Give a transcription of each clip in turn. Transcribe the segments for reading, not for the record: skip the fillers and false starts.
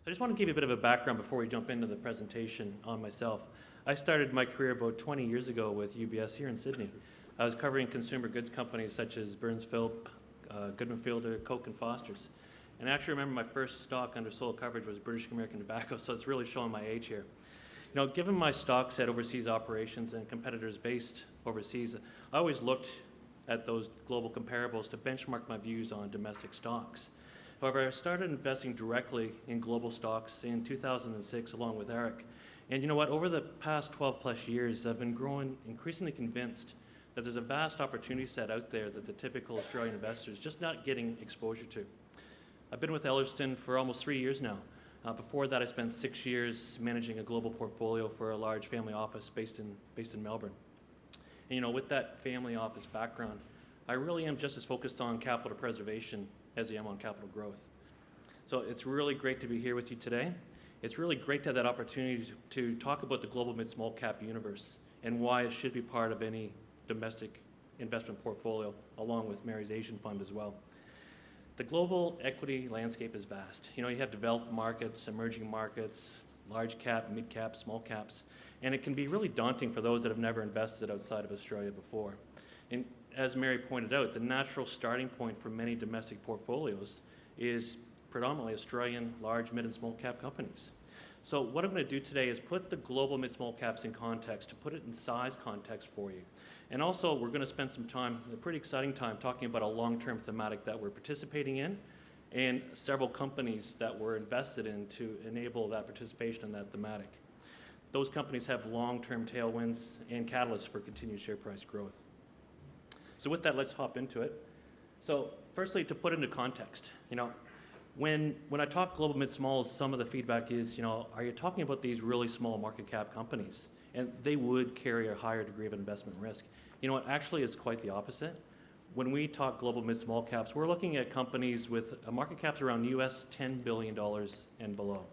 I just want to give you a bit of a background before we jump into the presentation on myself. I started my career about 20 years ago with UBS here in Sydney. I was covering consumer goods companies such as Burns Philp, Goodman Fielder, Coke and Foster's. And I actually remember my first stock under sole coverage was British American Tobacco, so it's really showing my age here. You know, given my stocks had overseas operations and competitors based overseas, I always looked at those global comparables to benchmark my views on domestic stocks. However, I started investing directly in global stocks in 2006 along with Eric. And you know what, over the past 12 plus years, I've been growing increasingly convinced that there's a vast opportunity set out there that the typical Australian investor is just not getting exposure to. I've been with Ellerston for almost 3 years now. Before that, I spent 6 years managing a global portfolio for a large family office based in Melbourne. And you know, with that family office background, I really am just as focused on capital preservation as I am on capital growth. So it's really great to be here with you today. It's really great to have that opportunity to talk about the global mid-small cap universe and why it should be part of any domestic investment portfolio, along with Mary's Asian fund as well. The global equity landscape is vast. You know, you have developed markets, emerging markets, large cap, mid cap, small caps, and it can be really daunting for those that have never invested outside of Australia before. And as Mary pointed out, the natural starting point for many domestic portfolios is predominantly Australian large, mid, and small cap companies. So what I'm going to do today is put the global mid-small caps in context, to put it in size context for you. And also, we're going to spend some time, a pretty exciting time, talking about a long-term thematic that we're participating in and several companies that we're invested in to enable that participation in that thematic. Those companies have long-term tailwinds and catalysts for continued share price growth. So with that, let's hop into it. So firstly, to put into context, you know, when I talk global mid-smalls, some of the feedback is, you know, are you talking about these really small market cap companies? And they would carry a higher degree of investment risk. You know what, actually it's quite the opposite. When we talk global mid-small caps, we're looking at companies with market caps around US $10 billion and below.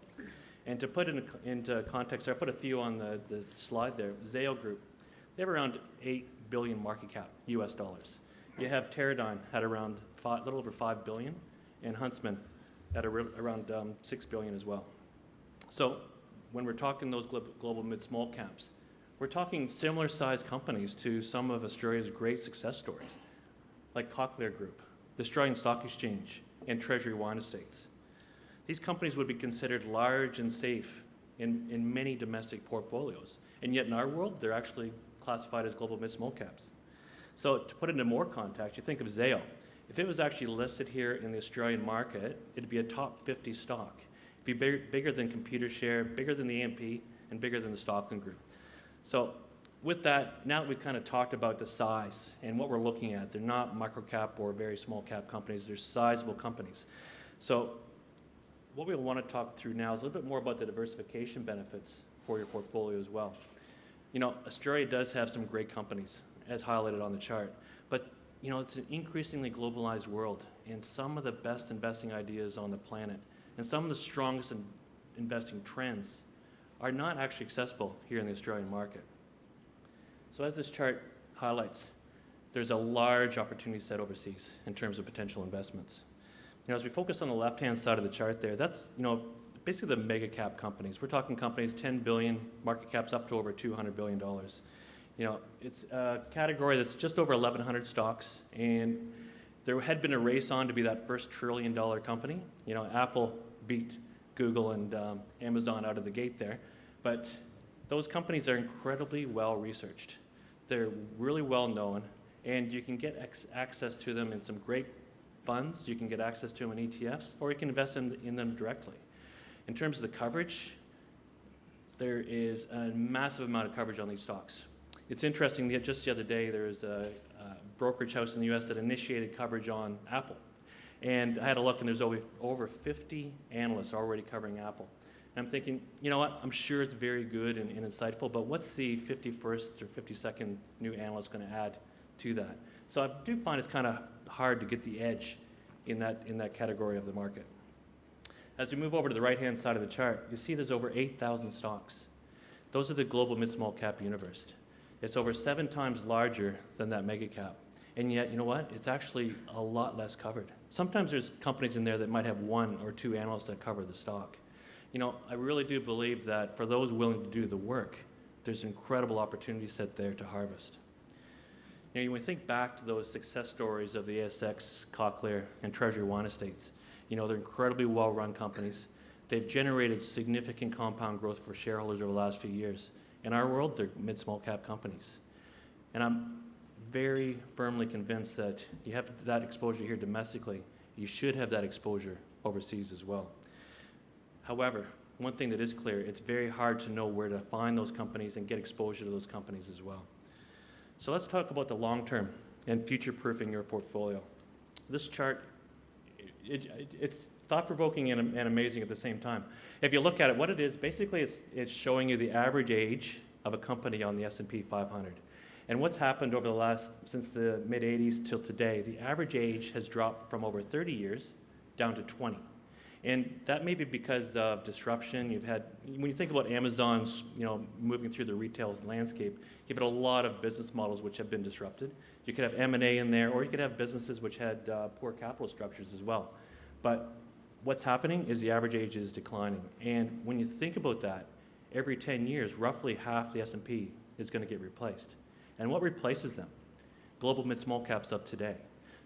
And to put it into context, I put a few on the slide there. Zayo Group, they have around 8 billion market cap, US dollars. You have Teradyne at around a little over 5 billion, and Huntsman at around 6 billion as well. So when we're talking those global mid-small caps, we're talking similar sized companies to some of Australia's great success stories, like Cochlear Group, the Australian Stock Exchange, and Treasury Wine Estates. These companies would be considered large and safe in many domestic portfolios, and yet in our world, they're actually classified as global mid-small caps. So to put it into more context, you think of Zayo. If it was actually listed here in the Australian market, it'd be a top 50 stock. It'd be bigger than Computershare, bigger than the AMP, and bigger than the Stockland Group. So with that, now that we've kind of talked about the size and what we're looking at, they're not micro-cap or very small cap companies, they're sizable companies. So what we want to talk through now is a little bit more about the diversification benefits for your portfolio as well. You know, Australia does have some great companies, as highlighted on the chart, but you know, it's an increasingly globalized world, and some of the best investing ideas on the planet and some of the strongest investing trends are not actually accessible here in the Australian market. So as this chart highlights, there's a large opportunity set overseas in terms of potential investments. You know, as we focus on the left-hand side of the chart there, that's, you know, basically the mega cap companies. We're talking companies 10 billion, market caps up to over $200 billion. You know, it's a category that's just over 1,100 stocks, and there had been a race on to be that first trillion-dollar company. You know, Apple beat Google and Amazon out of the gate there, but those companies are incredibly well researched. They're really well known, and you can get access to them in some great funds. You can get access to them in ETFs, or you can invest in them directly. In terms of the coverage, there is a massive amount of coverage on these stocks. It's interesting that just the other day there was a brokerage house in the US that initiated coverage on Apple. And I had a look, and there's over 50 analysts already covering Apple. And I'm thinking, you know what, I'm sure it's very good and insightful, but what's the 51st or 52nd new analyst going to add to that? So I do find it's kind of hard to get the edge in that category of the market. As we move over to the right-hand side of the chart, you see there's over 8,000 stocks. Those are the global mid-small cap universe. It's over 7 times larger than that mega cap. And yet, you know what? It's actually a lot less covered. Sometimes there's companies in there that might have 1 or 2 analysts that cover the stock. I really do believe that for those willing to do the work, there's an incredible opportunity set there to harvest. When we think back to those success stories of the ASX, Cochlear, and Treasury Wine Estates, they're incredibly well-run companies. They've generated significant compound growth for shareholders over the last few years. In our world, they're mid-small cap companies. And I'm very firmly convinced that you have that exposure here domestically. You should have that exposure overseas as well. However, one thing that is clear, it's very hard to know where to find those companies and get exposure to those companies as well. So let's talk about the long term and future-proofing your portfolio. This chart, it's thought-provoking and amazing at the same time. If you look at it, what it is, basically it's showing you the average age of a company on the S&P 500. And what's happened over the last, since the mid-'80s till today, the average age has dropped from over 30 years down to 20. And that may be because of disruption. You've had, when you think about Amazon's, moving through the retail landscape, you've had a lot of business models which have been disrupted. You could have M&A in there, or you could have businesses which had poor capital structures as well. But what's happening is the average age is declining. And when you think about that, every 10 years, roughly half the S&P is going to get replaced. And what replaces them? Global mid-small caps of today.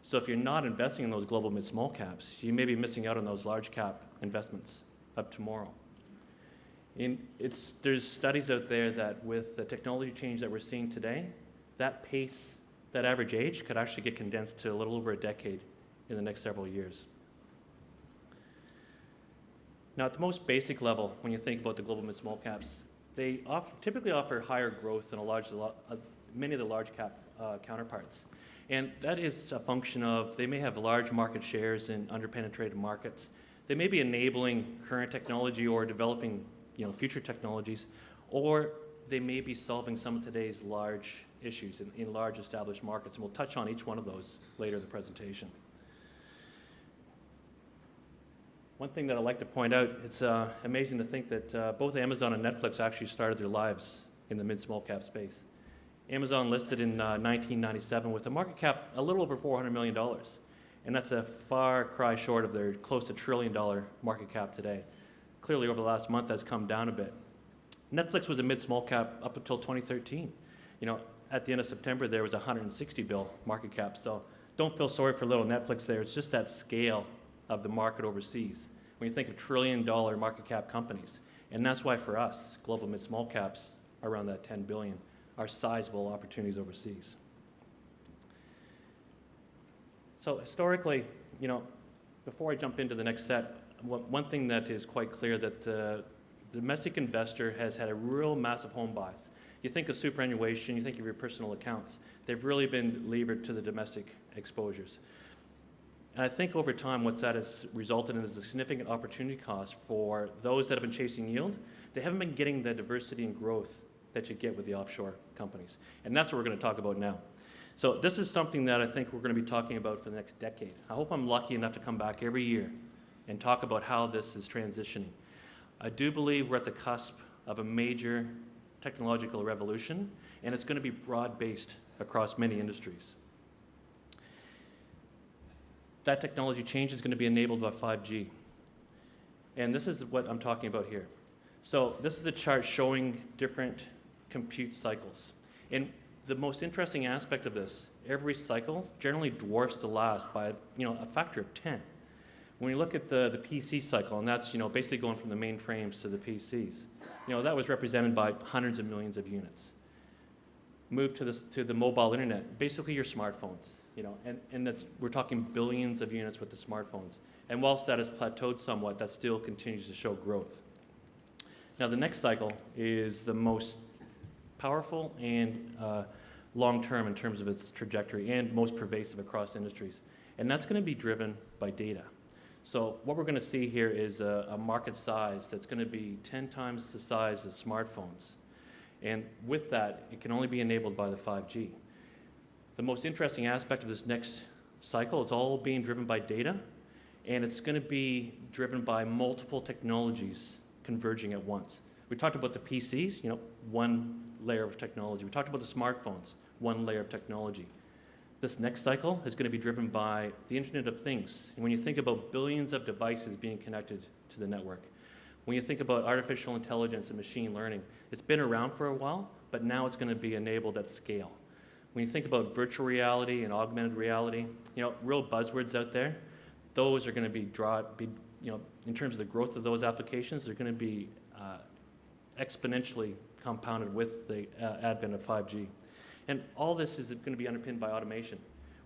So if you're not investing in those global mid-small caps, you may be missing out on those large cap investments of tomorrow. There's studies out there that with the technology change that we're seeing today, that pace, that average age could actually get condensed to a little over a decade in the next several years. Now, at the most basic level, when you think about the global mid-small caps, they typically offer higher growth than many of the large cap counterparts. And that is a function of they may have large market shares in underpenetrated markets. They may be enabling current technology or developing future technologies, or they may be solving some of today's large issues in large established markets. And we'll touch on each one of those later in the presentation. One thing that I'd like to point out, it's amazing to think that both Amazon and Netflix actually started their lives in the mid-small cap space. Amazon listed in 1997 with a market cap a little over $400 million. And that's a far cry short of their close to $1 trillion market cap today. Clearly, over the last month, that's come down a bit. Netflix was a mid-small cap up until 2013. At the end of September, there was a $160 billion market cap. So don't feel sorry for little Netflix there. It's just that scale of the market overseas. When you think of $1 trillion market cap companies. And that's why for us, global mid-small caps are around that $10 billion. Are sizable opportunities overseas. So historically, before I jump into the next set, one thing that is quite clear that the domestic investor has had a real massive home bias. You think of superannuation, you think of your personal accounts. They've really been levered to the domestic exposures. And I think over time what that has resulted in is a significant opportunity cost for those that have been chasing yield. They haven't been getting the diversity and growth that you get with the offshore companies. And that's what we're going to talk about now. So this is something that I think we're going to be talking about for the next decade. I hope I'm lucky enough to come back every year and talk about how this is transitioning. I do believe we're at the cusp of a major technological revolution, and it's going to be broad-based across many industries. That technology change is going to be enabled by 5G. And this is what I'm talking about here. So this is a chart showing different compute cycles. And the most interesting aspect of this, every cycle generally dwarfs the last by a factor of 10. When you look at the PC cycle, and that's basically going from the mainframes to the PCs, that was represented by hundreds of millions of units. Move to the mobile internet, basically your smartphones, and we're talking billions of units with the smartphones. And whilst that has plateaued somewhat, that still continues to show growth. Now the next cycle is the most powerful and long-term in terms of its trajectory and most pervasive across industries. And that's going to be driven by data. So what we're going to see here is a market size that's going to be 10 times the size of smartphones. And with that, it can only be enabled by the 5G. The most interesting aspect of this next cycle, it's all being driven by data, and it's going to be driven by multiple technologies converging at once. We talked about the PCs, one layer of technology. We talked about the smartphones, one layer of technology. This next cycle is going to be driven by the Internet of Things. And when you think about billions of devices being connected to the network, When you think about artificial intelligence and machine learning, it's been around for a while, but now it's going to be enabled at scale. When you think about virtual reality and augmented reality, real buzzwords out there, those are going to be, in terms of the growth of those applications, they're going to be exponentially compounded with the advent of 5G. And all this is going to be underpinned by automation.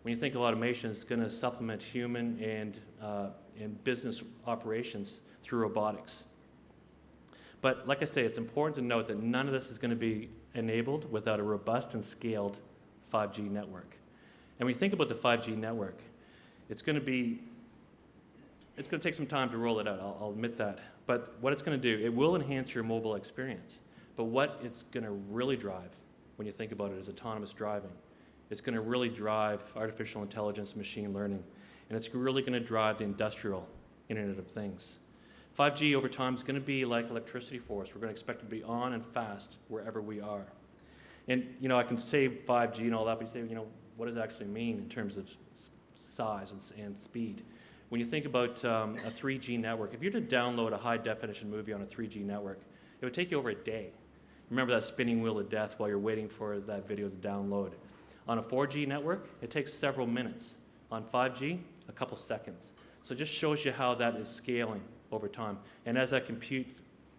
When you think of automation, it's going to supplement human and business operations through robotics. But like I say, it's important to note that none of this is going to be enabled without a robust and scaled 5G network. And when you think about the 5G network, it's going to take some time to roll it out, I'll admit that. But what it's going to do, it will enhance your mobile experience. But what it's going to really drive, when you think about it, is autonomous driving. It's going to really drive artificial intelligence, machine learning, and it's really going to drive the industrial Internet of Things. 5G over time is going to be like electricity for us. We're going to expect it to be on and fast wherever we are. And I can say 5G and all that, but you say, what does it actually mean in terms of size and speed? When you think about a 3G network, if you were to download a high-definition movie on a 3G network, it would take you over a day. Remember that spinning wheel of death while you're waiting for that video to download. On a 4G network, it takes several minutes. On 5G, a couple seconds. So it just shows you how that is scaling over time. And as that compute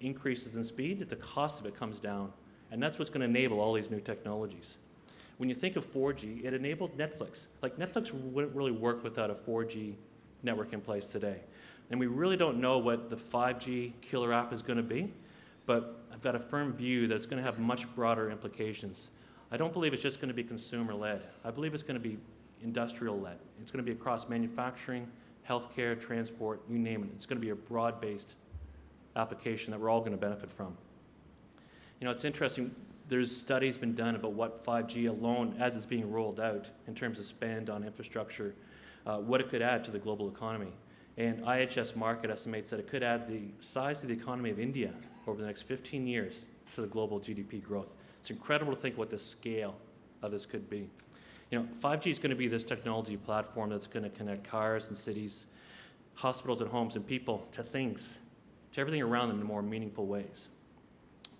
increases in speed, the cost of it comes down. And that's what's going to enable all these new technologies. When you think of 4G, it enabled Netflix. Like Netflix wouldn't really work without a 4G network in place today. And we really don't know what the 5G killer app is going to be, but I've got a firm view that it's going to have much broader implications. I don't believe it's just going to be consumer-led. I believe it's going to be industrial-led. It's going to be across manufacturing, healthcare, transport, you name it. It's going to be a broad-based application that we're all going to benefit from. It's interesting. There's studies been done about what 5G alone, as it's being rolled out, in terms of spend on infrastructure, what it could add to the global economy. And IHS Markit estimates that it could add the size of the economy of India over the next 15 years to the global GDP growth. It's incredible to think what the scale of this could be. 5G is going to be this technology platform that's going to connect cars and cities, hospitals and homes and people to things, to everything around them in more meaningful ways.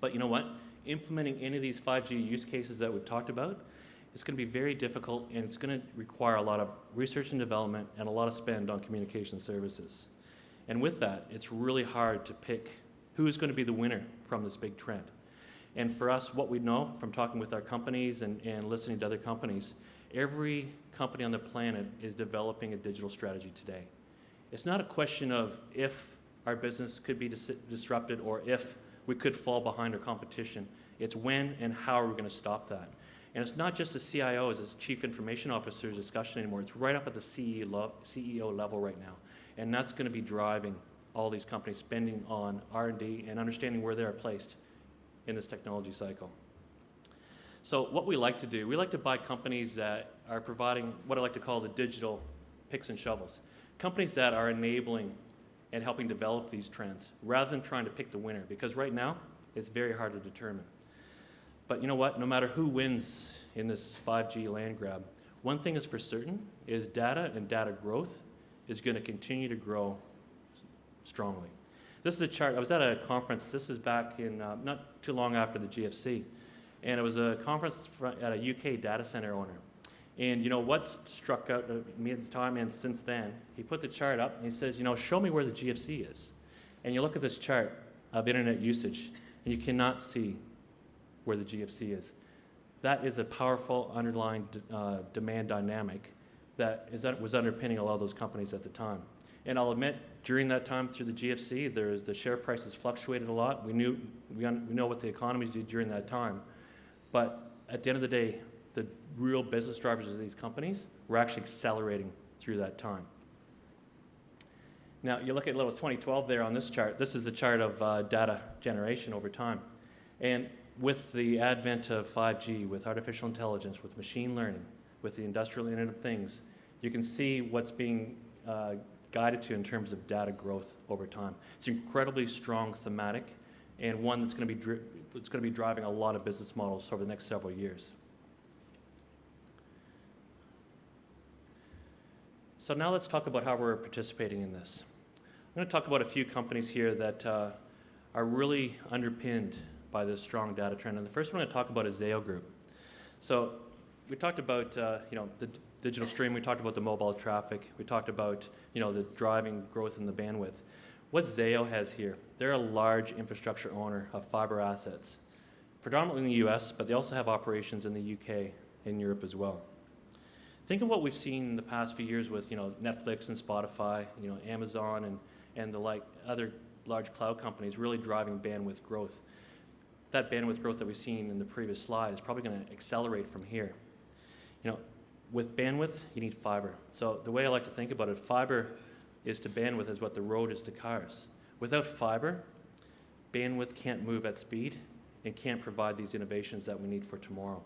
But you know what? Implementing any of these 5G use cases that we've talked about, it's going to be very difficult, and it's going to require a lot of research and development and a lot of spend on communication services. And with that, it's really hard to pick who is going to be the winner from this big trend. And for us, what we know from talking with our companies and listening to other companies, every company on the planet is developing a digital strategy today. It's not a question of if our business could be disrupted or if we could fall behind our competition. It's when and how are we going to stop that. And it's not just the CIOs as Chief Information Officer's discussion anymore. It's right up at the CEO level right now. And that's going to be driving all these companies spending on R&D and understanding where they're placed in this technology cycle. So what we like to do, we like to buy companies that are providing what I like to call the digital picks and shovels. Companies that are enabling and helping develop these trends rather than trying to pick the winner, because right now it's very hard to determine. But you know what? No matter who wins in this 5G land grab, one thing is for certain is data and data growth is going to continue to grow strongly. This is a chart. I was at a conference. This is back in not too long after the GFC. And it was a conference at a UK data center owner. And what struck out me at the time and since then, he put the chart up and he says, show me where the GFC is. And you look at this chart of internet usage, and you cannot see where the GFC is. That is a powerful underlying demand dynamic that was underpinning a lot of those companies at the time. And I'll admit, during that time through the GFC, the share prices fluctuated a lot. We know what the economies did during that time. But at the end of the day, the real business drivers of these companies were actually accelerating through that time. Now, you look at little 2012 there on this chart. This is a chart of data generation over time. And with the advent of 5G, with artificial intelligence, with machine learning, with the industrial Internet of Things, you can see what's being guided to in terms of data growth over time. It's an incredibly strong thematic and one that's going to be driving a lot of business models over the next several years. So now let's talk about how we're participating in this. I'm going to talk about a few companies here that are really underpinned by this strong data trend. And the first one I'm going to talk about is Zayo Group. So we talked about the digital stream, we talked about the mobile traffic, we talked about the driving growth in the bandwidth. What Zayo has here, they're a large infrastructure owner of fiber assets, predominantly in the US, but they also have operations in the UK and Europe as well. Think of what we've seen in the past few years with Netflix and Spotify, Amazon and the other large cloud companies really driving bandwidth growth. That bandwidth growth that we've seen in the previous slide is probably going to accelerate from here. With bandwidth, you need fiber. So the way I like to think about it, fiber is to bandwidth as what the road is to cars. Without fiber, bandwidth can't move at speed and can't provide these innovations that we need for tomorrow.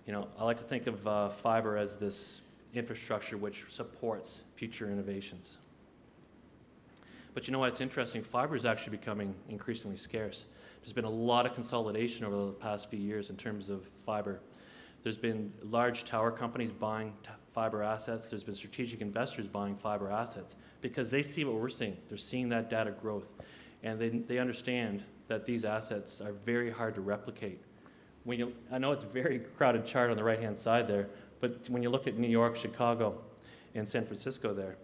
I like to think of fiber as this infrastructure which supports future innovations. But you know what, it's interesting, fiber is actually becoming increasingly scarce. There's been a lot of consolidation over the past few years in terms of fiber. There's been large tower companies buying fiber assets. There's been strategic investors buying fiber assets because they see what we're seeing. They're seeing that data growth. And they understand that these assets are very hard to replicate. I know it's a very crowded chart on the right-hand side there, but when you look at New York, Chicago, and San Francisco there,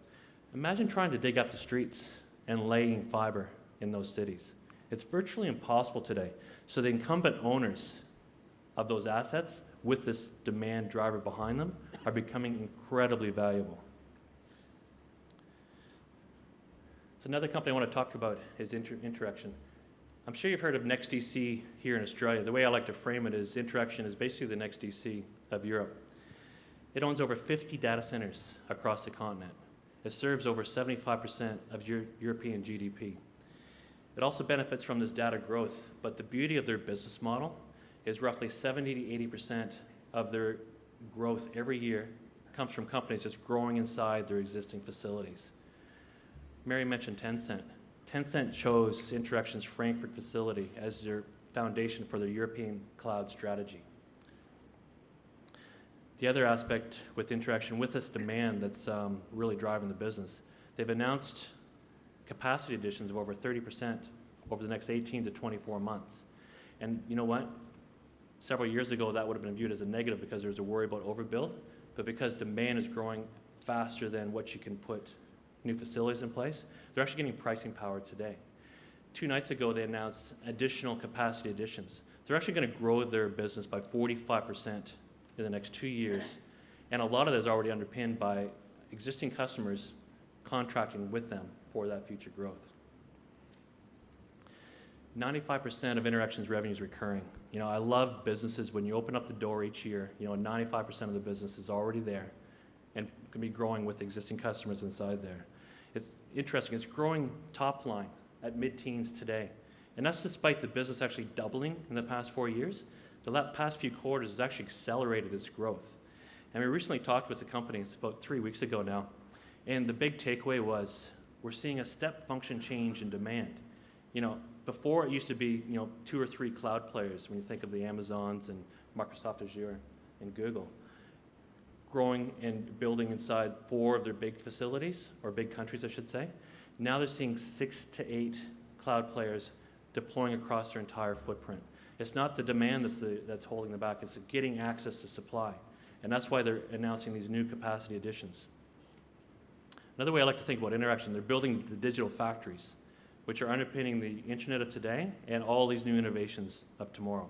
imagine trying to dig up the streets and laying fiber in those cities. It's virtually impossible today. So the incumbent owners of those assets with this demand driver behind them are becoming incredibly valuable. So another company I want to talk about is Interaction. I'm sure you've heard of NextDC here in Australia. The way I like to frame it is Interaction is basically the NextDC of Europe. It owns over 50 data centers across the continent. It serves over 75% of European GDP. It also benefits from this data growth, but the beauty of their business model is roughly 70 to 80% of their growth every year comes from companies just growing inside their existing facilities. Mary mentioned Tencent. Tencent chose Interaction's Frankfurt facility as their foundation for their European cloud strategy. The other aspect with Interaction, with this demand that's really driving the business, they've announced capacity additions of over 30% over the next 18 to 24 months. And you know what? Several years ago, that would have been viewed as a negative because there was a worry about overbuild, but because demand is growing faster than what you can put new facilities in place, they're actually getting pricing power today. 2 nights ago, they announced additional capacity additions. They're actually going to grow their business by 45% in the next 2 years, and a lot of that is already underpinned by existing customers contracting with them for that future growth. 95% of Interaction's revenue is recurring. I love businesses when you open up the door each year, 95% of the business is already there and can be growing with existing customers inside there. It's interesting, it's growing top line at mid-teens today. And that's despite the business actually doubling in the past 4 years. The past few quarters has actually accelerated its growth. And we recently talked with the company, it's about 3 weeks ago now, and the big takeaway was we're seeing a step function change in demand. Before it used to be 2 or 3 cloud players when you think of the Amazons and Microsoft Azure and Google, growing and building inside 4 of their big facilities, or big countries I should say. Now they're seeing 6 to 8 cloud players deploying across their entire footprint. It's not the demand that's holding them back, it's getting access to supply. And that's why they're announcing these new capacity additions. Another way I like to think about Interaction, they're building the digital factories, which are underpinning the internet of today and all these new innovations of tomorrow.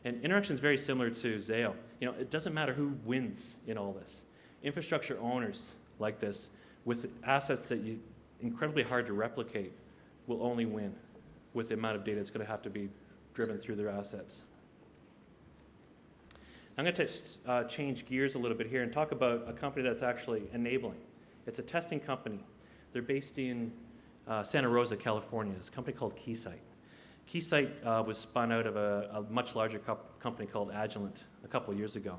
And Interaction is very similar to Zayo. It doesn't matter who wins in all this. Infrastructure owners like this, with assets that you incredibly hard to replicate, will only win with the amount of data that's going to have to be driven through their assets. I'm going to change gears a little bit here and talk about a company that's actually enabling. It's a testing company. They're based in Santa Rosa, California. It's a company called Keysight. Keysight was spun out of a much larger company called Agilent a couple of years ago.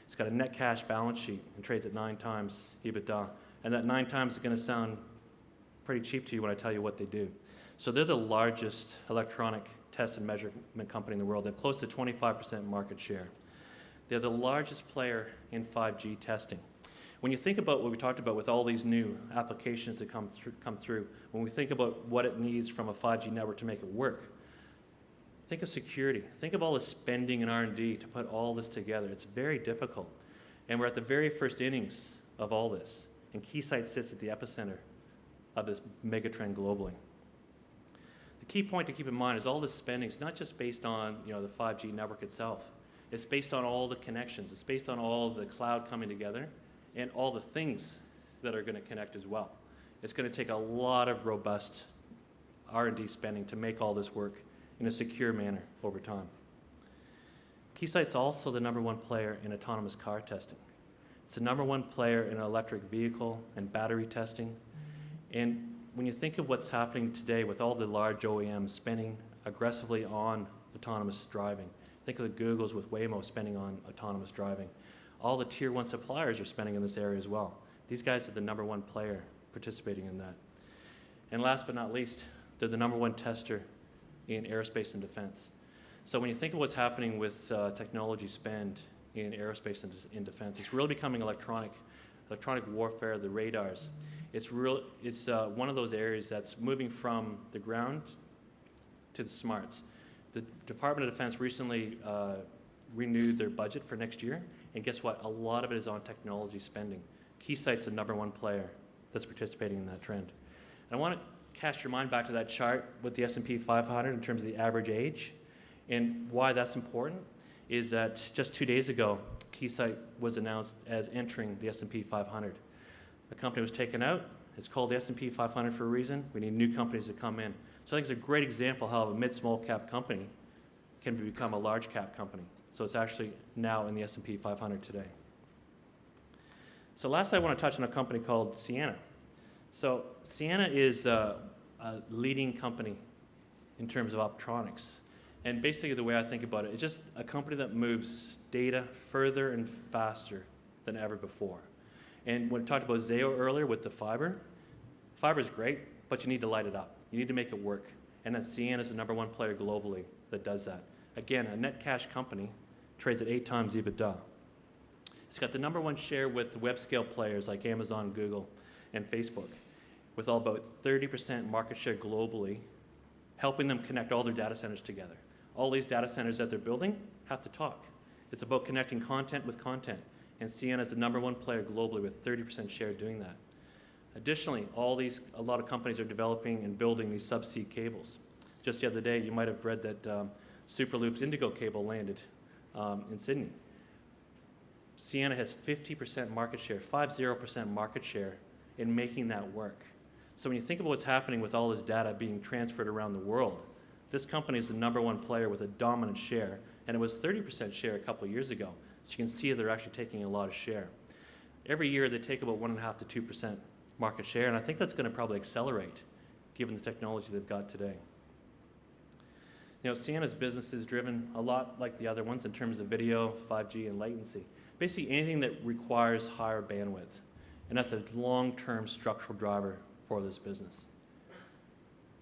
It's got a net cash balance sheet and trades at 9 times EBITDA. And that 9 times is going to sound pretty cheap to you when I tell you what they do. So they're the largest electronic test and measurement company in the world. They have close to 25% market share. They're the largest player in 5G testing. When you think about what we talked about with all these new applications that come through, when we think about what it needs from a 5G network to make it work, think of security. Think of all the spending in R&D to put all this together. It's very difficult. And we're at the very first innings of all this. And Keysight sits at the epicenter of this megatrend globally. The key point to keep in mind is all this spending is not just based on the 5G network itself. It's based on all the connections. It's based on all the cloud coming together and all the things that are going to connect as well. It's going to take a lot of robust R&D spending to make all this work in a secure manner over time. Keysight's also the #1 player in autonomous car testing. It's the #1 player in electric vehicle and battery testing. And when you think of what's happening today with all the large OEMs spending aggressively on autonomous driving, think of the Googles with Waymo spending on autonomous driving. All the tier 1 suppliers are spending in this area as well. These guys are the #1 player participating in that. And last but not least, they're the #1 tester in aerospace and defense. So when you think of what's happening with technology spend in aerospace and in defense, it's really becoming electronic warfare, the radars. It's one of those areas that's moving from the ground to the smarts. The Department of Defense recently renewed their budget for next year, and guess what? A lot of it is on technology spending. Keysight's the #1 player that's participating in that trend. And I want to cast your mind back to that chart with the S&P 500 in terms of the average age. And why that's important is that just 2 days ago, Keysight was announced as entering the S&P 500. The company was taken out. It's called the S&P 500 for a reason. We need new companies to come in. So I think it's a great example how a mid-small cap company can become a large cap company. So it's actually now in the S&P 500 today. So last I want to touch on a company called Ciena. So Ciena is a leading company in terms of optronics. And basically the way I think about it, it's just a company that moves data further and faster than ever before. And when we talked about Zayo earlier with the fiber is great, but you need to light it up. You need to make it work. And then Ciena is the #1 player globally that does that. Again, a net cash company trades at 8 times EBITDA. It's got the #1 share with web scale players like Amazon, Google, and Facebook, with all about 30% market share globally, helping them connect all their data centers together. All these data centers that they're building have to talk. It's about connecting content with content, and Ciena is the #1 player globally with 30% share doing that. Additionally, a lot of companies are developing and building these subsea cables. Just the other day, you might have read that Superloop's Indigo cable landed in Sydney. Ciena has 50% market share, 50% market share in making that work. So when you think about what's happening with all this data being transferred around the world, this company is the #1 player with a dominant share, and it was 30% share a couple of years ago. So you can see they're actually taking a lot of share. Every year they take about 1.5 to 2% market share, and I think that's going to probably accelerate given the technology they've got today. Ciena's business is driven a lot like the other ones in terms of video, 5G, and latency. Basically anything that requires higher bandwidth, and that's a long-term structural driver for this business.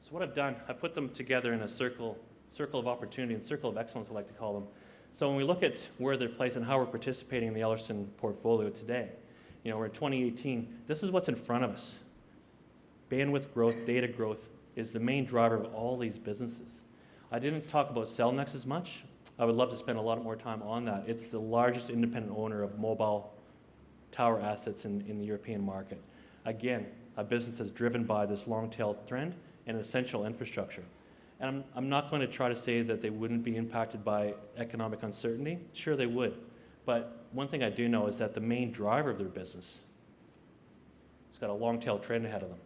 So what I've done, I put them together in a circle of opportunity and circle of excellence, I like to call them. So when we look at where they're placed and how we're participating in the Ellerston portfolio today, we're in 2018, this is what's in front of us. Bandwidth growth, data growth is the main driver of all these businesses. I didn't talk about Cellnex as much. I would love to spend a lot more time on that. It's the largest independent owner of mobile tower assets in the European market. Again, a business that's driven by this long-tail trend and essential infrastructure. And I'm not going to try to say that they wouldn't be impacted by economic uncertainty. Sure, they would. But one thing I do know is that the main driver of their business has got a long-tail trend ahead of them.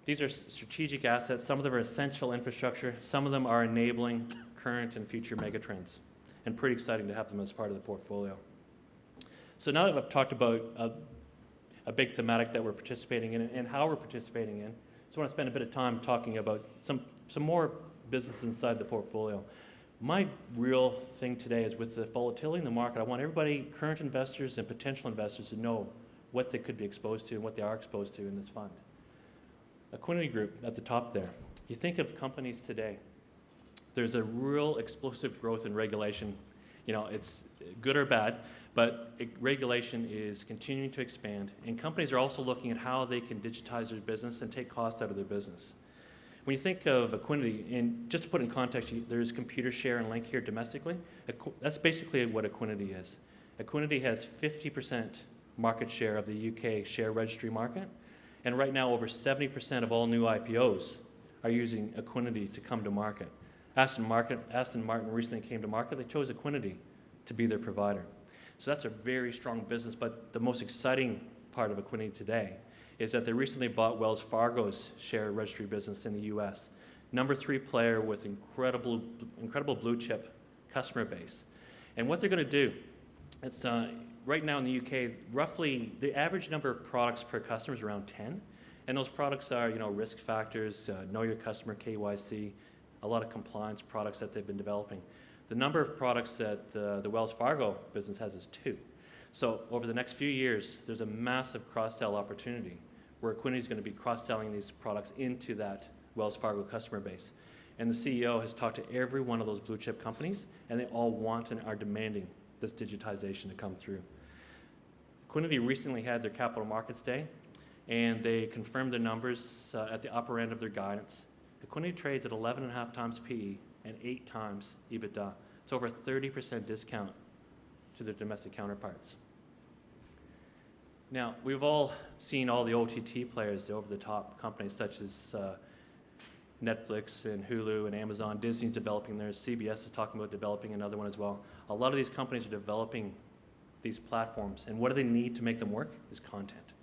These are strategic assets. Some of them are essential infrastructure. Some of them are enabling current and future megatrends. And pretty exciting to have them as part of the portfolio. So now that I've talked about a big thematic that we're participating in and how we're participating in, I just want to spend a bit of time talking about some more business inside the portfolio. My real thing today is with the volatility in the market, I want everybody, current investors and potential investors, to know what they could be exposed to and what they are exposed to in this fund. Equinity Group at the top there. You think of companies today, there's a real explosive growth in regulation It's good or bad, but regulation is continuing to expand, and companies are also looking at how they can digitize their business and take costs out of their business. When you think of Equinity, and just to put in context, there's computer share and link here domestically. That's basically what Equinity is. Equinity has 50% market share of the UK share registry market, and right now over 70% of all new IPOs are using Equinity to come to market. Aston Martin recently came to market. They chose Equinity to be their provider. So that's a very strong business, but the most exciting part of Equinity today is that they recently bought Wells Fargo's share registry business in the US. Number 3 player with incredible blue chip customer base. And what they're going to do, it's right now in the UK, roughly the average number of products per customer is around 10. And those products are, risk factors, know your customer, KYC, a lot of compliance products that they've been developing. The number of products that the Wells Fargo business has is 2. So over the next few years, there's a massive cross-sell opportunity where Equinity is going to be cross-selling these products into that Wells Fargo customer base. And the CEO has talked to every one of those blue chip companies, and they all want and are demanding this digitization to come through. Equinity recently had their Capital Markets Day, and they confirmed their numbers at the upper end of their guidance. Equinity trades at 11.5 times PE and 8 times EBITDA. It's over a 30% discount to their domestic counterparts. Now, we've all seen all the OTT players, the over-the-top companies such as Netflix and Hulu and Amazon. Disney's developing theirs. CBS is talking about developing another one as well. A lot of these companies are developing these platforms, and what do they need to make them work is content.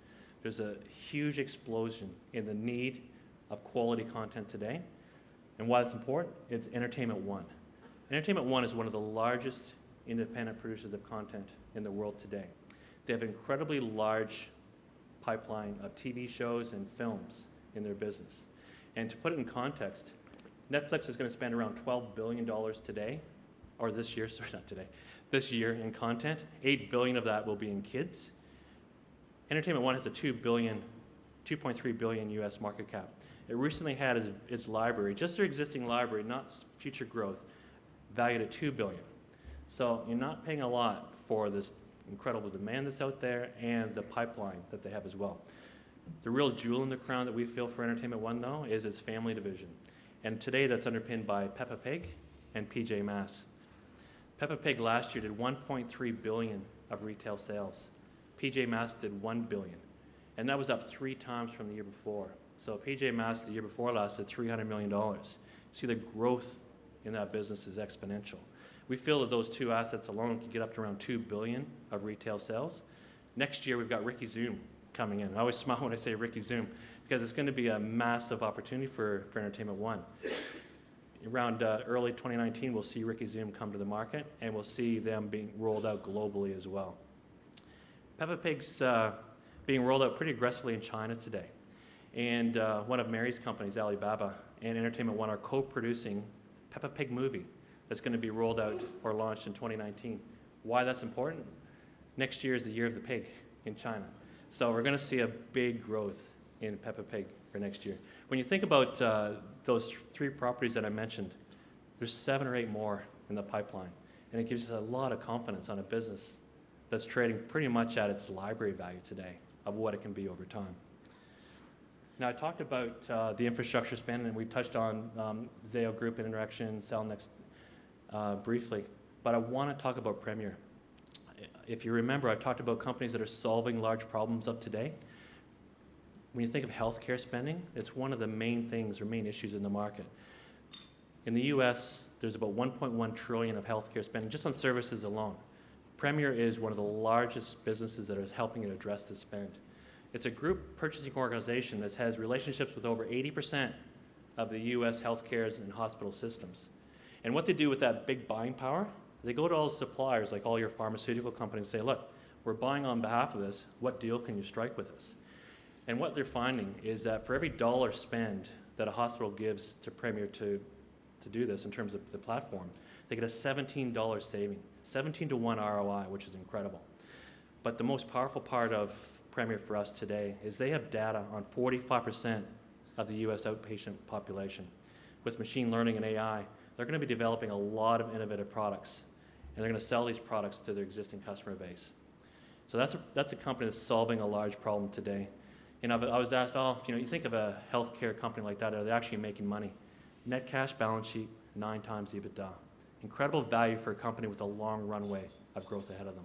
There's a huge explosion in the need of quality content today, and why it's important, it's Entertainment One. Entertainment One is one of the largest independent producers of content in the world today. They have an incredibly large pipeline of TV shows and films in their business. And to put it in context, Netflix is going to spend around $12 billion today, or this year, sorry, not today, this year in content. $8 billion of that will be in kids. Entertainment One has a $2.3 billion US market cap. It recently had its library, just their existing library, not future growth, valued at $2 billion. So you're not paying a lot for this incredible demand that's out there and the pipeline that they have as well. The real jewel in the crown that we feel for Entertainment One, though, is its family division. And today that's underpinned by Peppa Pig and PJ Masks. Peppa Pig last year did $1.3 billion of retail sales. PJ Masks did $1 billion. And that was up 3 times from the year before. So PJ Masks the year before last did $300 million. See, the growth in that business is exponential. We feel that those 2 assets alone can get up to around $2 billion of retail sales. Next year, we've got Ricky Zoom coming in. I always smile when I say Ricky Zoom because it's going to be a massive opportunity for Entertainment One. Around early 2019, we'll see Ricky Zoom come to the market, and we'll see them being rolled out globally as well. Peppa Pig's being rolled out pretty aggressively in China today. And one of Mary's companies, Alibaba, and Entertainment One are co-producing Peppa Pig movie that's going to be rolled out or launched in 2019. Why that's important? Next year is the year of the pig in China. So we're going to see a big growth in Peppa Pig for next year. When you think about those 3 properties that I mentioned, there's 7 or 8 more in the pipeline. And it gives us a lot of confidence on a business that's trading pretty much at its library value today of what it can be over time. Now, I talked about the infrastructure spend, and we touched on Zayo Group and Interaction, Cellnex briefly, but I want to talk about Premier. If you remember, I talked about companies that are solving large problems of today. When you think of healthcare spending, it's one of the main things or main issues in the market. In the US, there's about $1.1 trillion of healthcare spending just on services alone. Premier is one of the largest businesses that is helping it address this spend. It's a group purchasing organization that has relationships with over 80% of the US healthcare and hospital systems. And what they do with that big buying power, they go to all the suppliers, like all your pharmaceutical companies, and say, look, we're buying on behalf of this. What deal can you strike with us? And what they're finding is that for every dollar spend that a hospital gives to Premier to do this in terms of the platform, they get a $17 saving, 17 to 1 ROI, which is incredible. But the most powerful part of Premier for us today is they have data on 45% of the US outpatient population. With machine learning and AI, they're going to be developing a lot of innovative products. they're going to sell these products to their existing customer base. So that's a company that's solving a large problem today. I was asked, you think of a healthcare company like that, are they actually making money? Net cash balance sheet, 9 times EBITDA. Incredible value for a company with a long runway of growth ahead of them.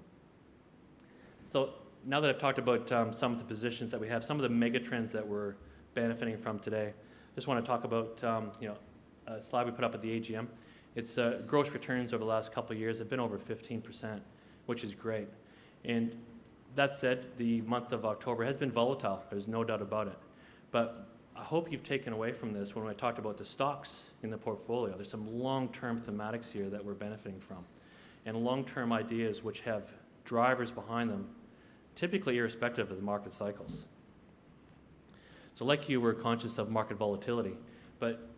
So now that I've talked about some of the positions that we have, some of the mega trends that we're benefiting from today, I just want to talk about a slide we put up at the AGM. It's gross returns over the last couple of years have been over 15%, which is great. And that said, the month of October has been volatile. There's no doubt about it. But I hope you've taken away from this when I talked about the stocks in the portfolio. There's some long-term thematics here that we're benefiting from, and long-term ideas which have drivers behind them, typically irrespective of the market cycles. So like you, we're conscious of market volatility, but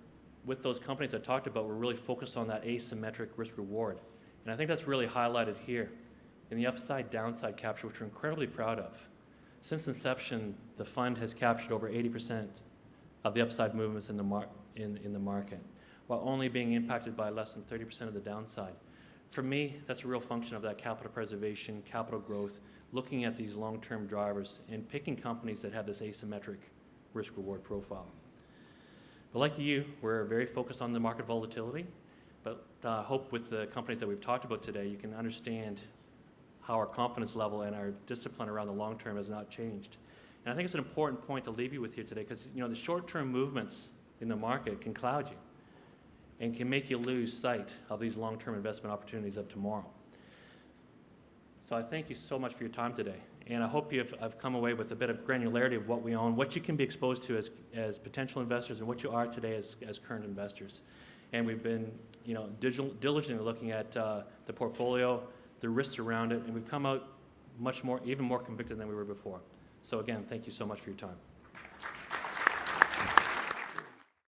with those companies I talked about, we're really focused on that asymmetric risk-reward. And I think that's really highlighted here in the upside-downside capture, which we're incredibly proud of. Since inception, the fund has captured over 80% of the upside movements in the market, while only being impacted by less than 30% of the downside. For me, that's a real function of that capital preservation, capital growth, looking at these long-term drivers and picking companies that have this asymmetric risk-reward profile. But like you, we're very focused on the market volatility, but I hope with the companies that we've talked about today, you can understand how our confidence level and our discipline around the long term has not changed. And I think it's an important point to leave you with here today, because the short-term movements in the market can cloud you and can make you lose sight of these long-term investment opportunities of tomorrow. So I thank you so much for your time today, and I hope I've come away with a bit of granularity of what we own, what you can be exposed to as potential investors, and what you are today as current investors. And we've been diligently looking at the portfolio, the risks around it, and we've come out even more convicted than we were before. So again, thank you so much for your time.